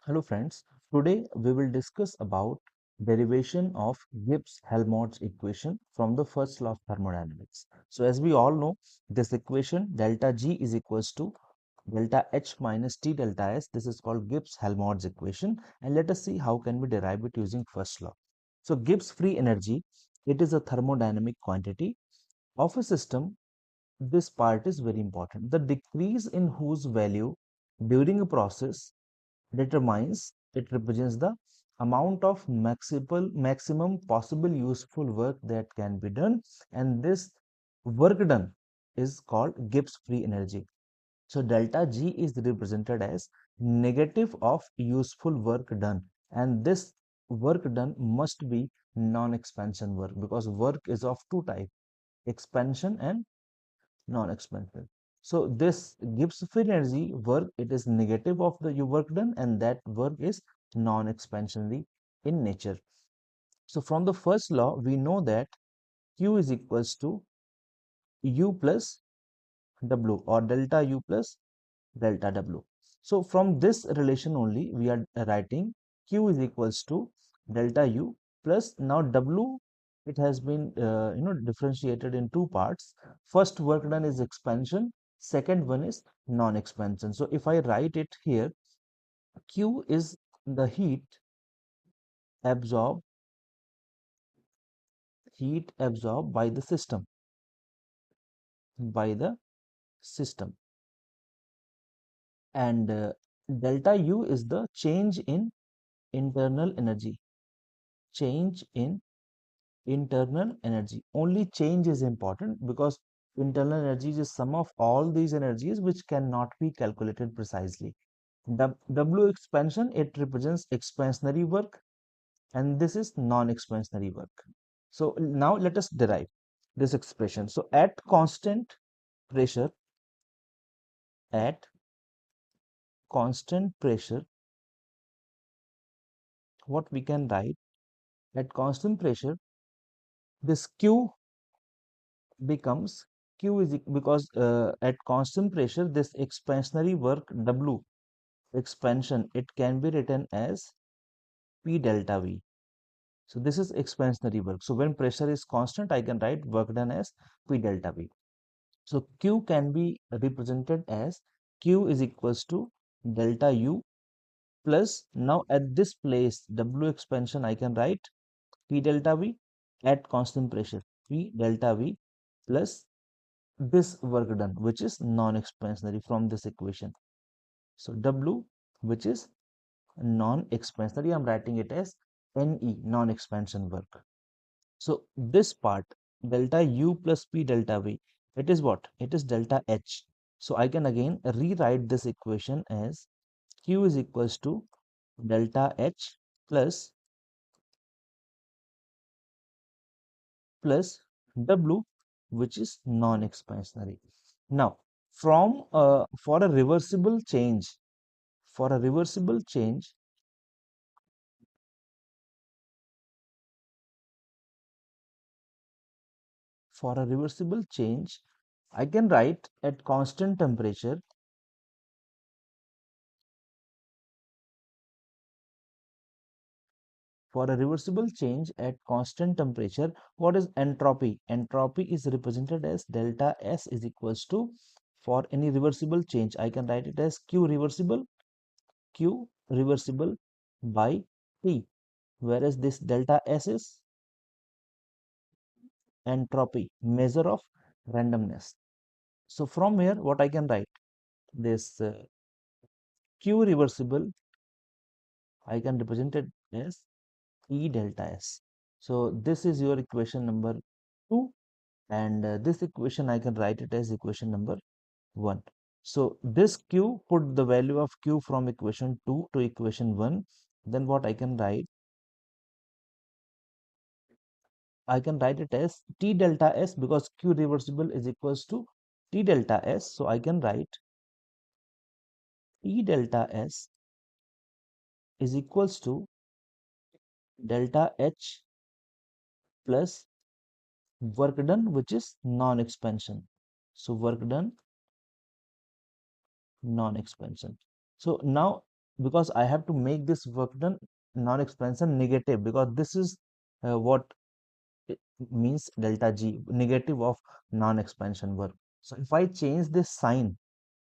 Hello friends, today we will discuss about derivation of Gibbs-Helmholtz equation from the first law of thermodynamics. So as we all know, this equation delta G is equals to delta H minus T delta S. This is called Gibbs-Helmholtz equation, and let us see how can we derive it using first law. So Gibbs free energy, it is a thermodynamic quantity of a system. This part is very important. The decrease in whose value during a process it represents the amount of maximum possible useful work that can be done, and this work done is called Gibbs free energy. So delta G is represented as negative of useful work done, and this work done must be non-expansion work, because work is of two types: expansion and non-expansive. So this gives free energy work, it is negative of the work done, and that work is non-expansionary in nature. So from the first law, we know that Q is equals to U plus W, or delta U plus delta W. So from this relation only, we are writing Q is equals to delta U plus now W. It has been differentiated in two parts. First work done is expansion, second one is non-expansion. So if I write it here, Q is the absorbed heat absorbed by the system, and delta U is the change in internal energy. Change in internal energy. Only change is important, because internal energy is sum of all these energies which cannot be calculated precisely. W expansion, it represents expansionary work, and this is non-expansionary work. So now let us derive this expression. So pressure, at constant pressure, what we can write, at constant pressure, this Q becomes because at constant pressure, this expansionary work W expansion, it can be written as P delta V. So this is expansionary work. So when pressure is constant, I can write work done as P delta V. So Q can be represented as Q is equals to delta U plus, now at this place W expansion, I can write P delta V at constant pressure, P delta V plus this work done, which is non-expansionary from this equation. So W, which is non-expansionary, I'm writing it as NE, non-expansion work. So this part, delta U plus P delta V, it is what? It is delta H. So I can again rewrite this equation as Q is equals to delta H plus W, which is non-expansionary. Now, from for a reversible change, for a reversible change, for a reversible change, I can write at constant temperature, for a reversible change at constant temperature, what is entropy? Entropy is represented as delta S is equals to, for any reversible change, I can write it as Q reversible by T, whereas this delta S is entropy, measure of randomness. So from here, what I can write, this Q reversible, I can represent it as E delta S. So this is your equation number 2, and this equation I can write it as equation number 1. So this Q, put the value of Q from equation 2 to equation 1, then what I can write it as T delta S, because Q reversible is equals to T delta S. So I can write T delta S is equals to delta H plus work done, which is non-expansion. So work done, non-expansion. So now because I have to make this work done non-expansion negative, because this is what it means delta G, negative of non-expansion work. So if I change this sign,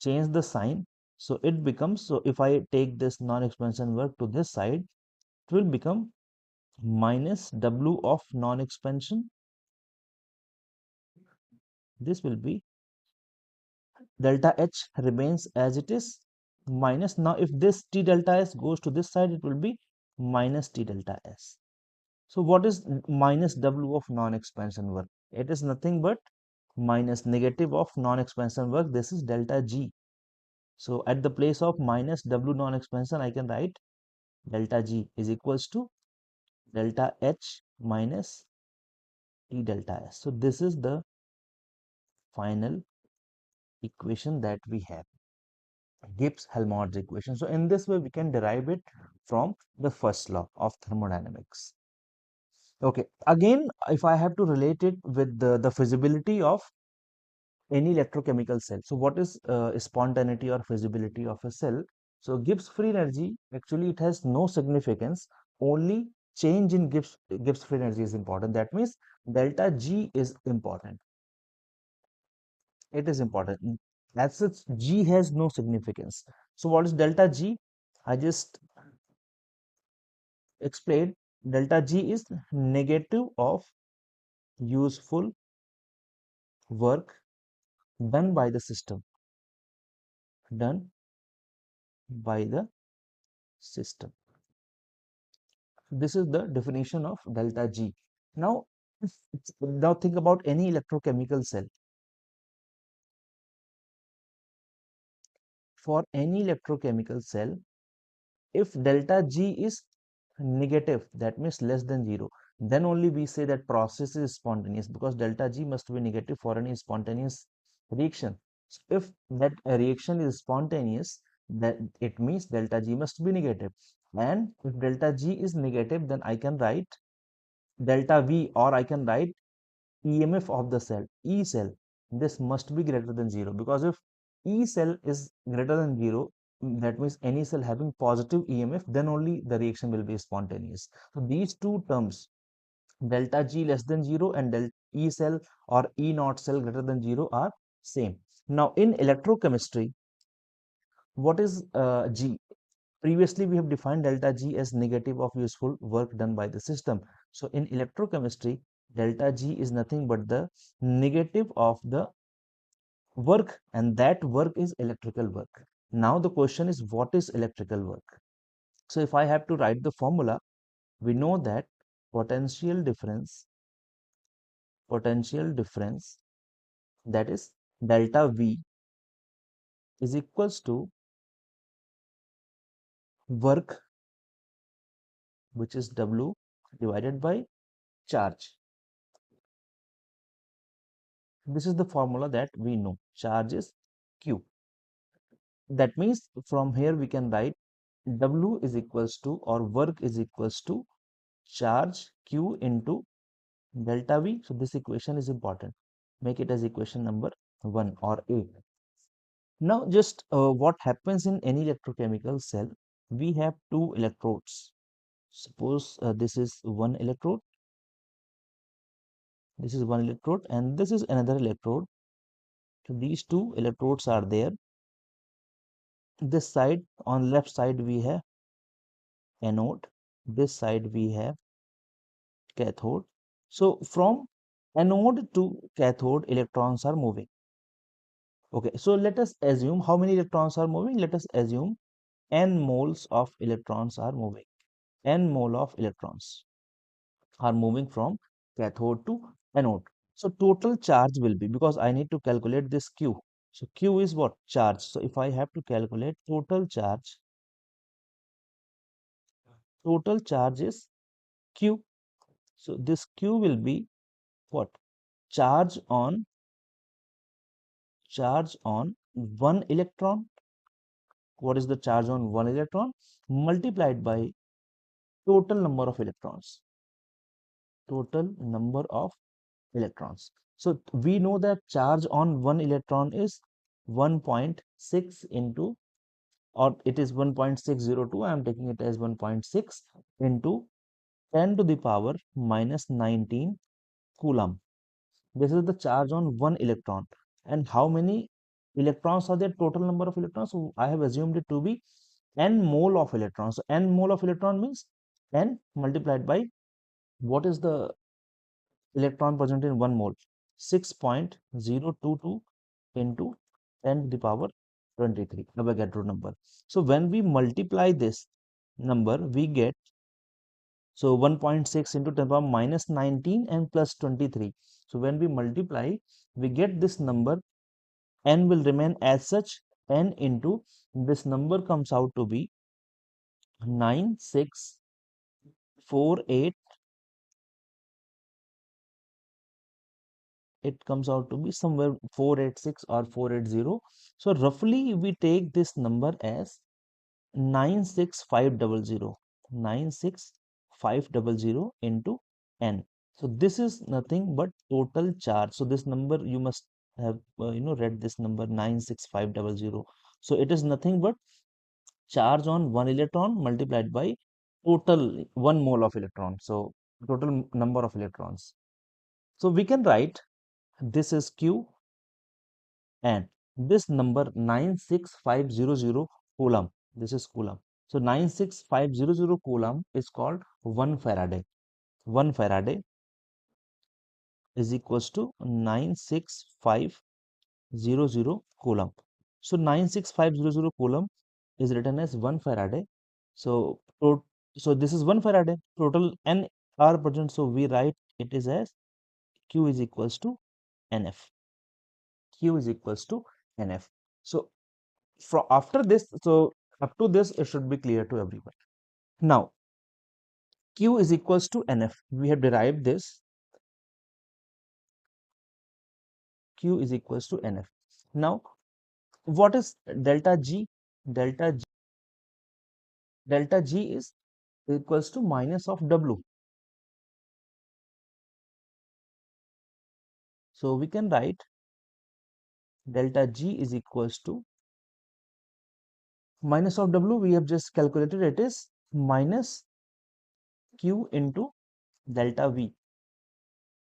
change the sign, so it becomes, so if I take this non-expansion work to this side, it will become minus W of non-expansion. This will be delta H remains as it is, minus, now if this T delta S goes to this side, it will be minus T delta S. So what is minus W of non-expansion work? It is nothing but minus negative of non-expansion work. This is delta G. So at the place of minus W non-expansion, I can write delta G is equals to delta H minus T delta S. So this is the final equation that we have, Gibbs-Helmholtz equation. So in this way, we can derive it from the first law of thermodynamics. Okay, again, if I have to relate it with the feasibility of any electrochemical cell. So what is spontaneity or feasibility of a cell? So Gibbs free energy, actually it has no significance. Only change in Gibbs free energy is important. That means delta G is important. It is important. As such, G has no significance. So what is delta G? I just explained. Delta G is negative of useful work done by the system. Done by the system. This is the definition of delta G. Now, now think about any electrochemical cell. For any electrochemical cell, if delta G is negative, that means less than 0, then only we say that process is spontaneous, because delta G must be negative for any spontaneous reaction. So if that reaction is spontaneous, that it means delta G must be negative. And if delta G is negative, then I can write delta V, or I can write EMF of the cell, E cell. This must be greater than 0, because if E cell is greater than 0, that means any cell having positive EMF, then only the reaction will be spontaneous. So these two terms, delta G less than 0 and delta E cell or E naught cell greater than 0, are same. Now in electrochemistry, what is G? Previously, we have defined delta G as negative of useful work done by the system. So in electrochemistry, delta G is nothing but the negative of the work, and that work is electrical work. Now the question is, what is electrical work? So if I have to write the formula, we know that potential difference, that is delta V is equals to work, which is W, divided by charge. This is the formula that we know. Charge is Q. That means from here we can write W is equals to, or work is equals to, charge Q into delta V. So this equation is important. Make it as equation number 1 or A. Now just what happens in any electrochemical cell? We have two electrodes. Suppose this is one electrode, and this is another electrode. So these two electrodes are there. This side, on left side we have anode, this side we have cathode. So from anode to cathode, electrons are moving. Okay, so let us assume how many electrons are moving. Let us assume n moles of electrons are moving. N mole of electrons are moving from cathode to anode. So total charge will be, because I need to calculate this Q. So Q is what? Charge. So if I have to calculate total charge is Q. So this Q will be what? Charge on one electron. What is the charge on one electron? Multiplied by total number of electrons. Total number of electrons. So we know that charge on one electron is 1.6 into or it is 1.602. I am taking it as 1.6 into 10 to the power minus 19 coulomb. This is the charge on one electron. And how many electrons are there? Total number of electrons. So I have assumed it to be n mole of electrons. So n mole of electron means n multiplied by what is the electron present in 1 mole? 6.022 into 10 to the power 23, Avogadro number. So when we multiply this number, we get, so 1.6 into 10 power minus 19 and plus 23. So when we multiply, we get this number. N will remain as such. N into this number comes out to be 9648. It comes out to be somewhere 486 or 480. So roughly we take this number as 96500. 96500 into n. So this is nothing but total charge. So this number you must have read this number 96500. So it is nothing but charge on one electron multiplied by total 1 mole of electron. So total number of electrons. So we can write this is Q and this number 96500 coulomb. This is coulomb. So 96500 coulomb is called 1 Faraday. 1 Faraday is equals to 96500 coulomb. So 96500 coulomb is written as 1 Faraday. So so this is 1 Faraday. Total n are present. So we write it is as Q is equals to NF. Q is equals to NF. So from after this, so up to this, it should be clear to everyone. Now, Q is equals to NF. We have derived this. Q is equals to NF. Now, what is delta G? Delta G is equals to minus of W. So we can write delta G is equals to minus of W. We have just calculated it is minus Q into delta V.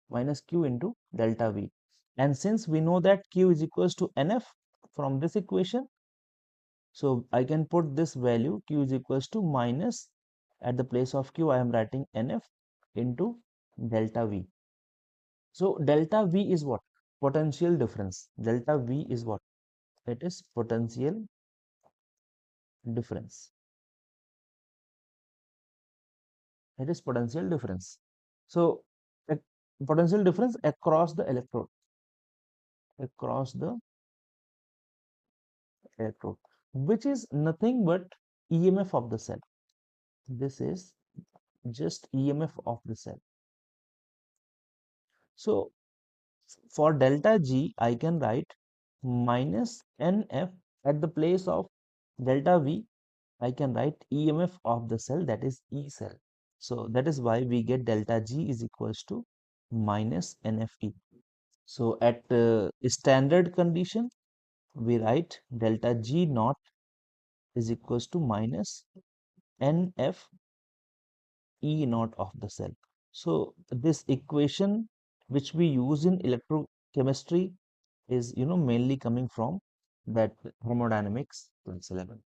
Minus Q into delta V. And since we know that Q is equals to NF from this equation, so I can put this value Q is equals to minus, at the place of Q I am writing NF into delta V. So delta V is what? Potential difference. Delta V is what? It is potential difference. It is potential difference. So potential difference across the electrode. Across the electrode, which is nothing but EMF of the cell. This is just EMF of the cell. So for delta G, I can write minus NF at the place of delta V. I can write EMF of the cell, that is E cell. So that is why we get delta G is equals to minus NFE. So at standard condition, we write delta G naught is equals to minus NF E naught of the cell. So this equation which we use in electrochemistry is mainly coming from that thermodynamics 11.